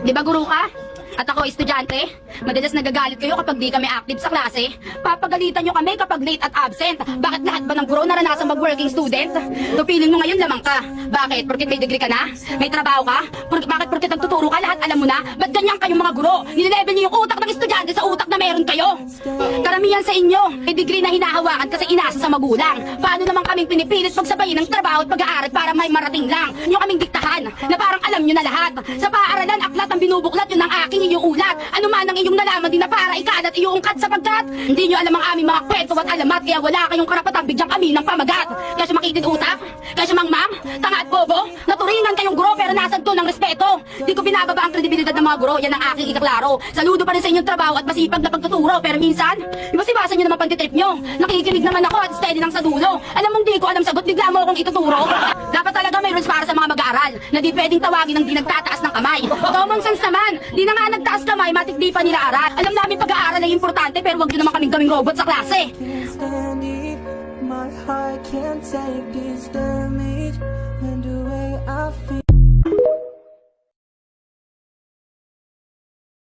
Di ba guro ka? At ako estudyante? Madalas nagagalit kayo kapag di kami active sa klase. Papagalitan nyo kami kapag late at absent. Bakit lahat ba ng guro naranasan mag-working student? Tupiling mo ngayon lamang ka. Bakit? Porkit may degree ka na? May trabaho ka? Bakit porkit nagtuturo ka? Lahat alam mo na? Ba't ganyan kayong mga guro? Nilevel niyo yung utak ng estudyante sa utak na meron kayo. Karamihan sa inyo, may degree na hinahawakan kasi inasa sa magulang. Paano naman kaming pinipilit pagsabayin ng trabaho at pag-aaral para may marating lang? Nyo kaming diktahan na parang alam nyo na lahat. Sa paaralan, aklat ang binubuklat, yun ang aking inyong ulat. Ano man ang iyong nalaman din na para ikalat iuungkat sapagkat hindi nyo alam ang aming mga kwento at alamat kaya wala kayong karapatang bigyan kami ng pamagat. Kaya siya makitid utak, kaya siya mangmang, tanga at bobo, naturingan kayong guro pero nasan doon ang respeto. Di ko binababa ang kredibilidad ng mga guro, yan ang aking ikaklaro. Saludo pa rin sa inyong trabaho at masipag na pagtuturo pero minsan, ibasibasan nyo naman pantitrip nyo. Nakikinig naman ako at steady lang sa dulo. Alam mong di ko alam sagot, bigla mo akong ituturo. Dapat talaga may rules para sa mga mag-aaral na di pwedeng tawagin ng di nagtataas ng kamay. Common sense naman, di na nga nagtaas kamay, matik di pa nila aral. Alam namin pag-aaral ay importante pero wag nyo naman kaming gawing robot sa klase. My heart can't take this damage, and the way I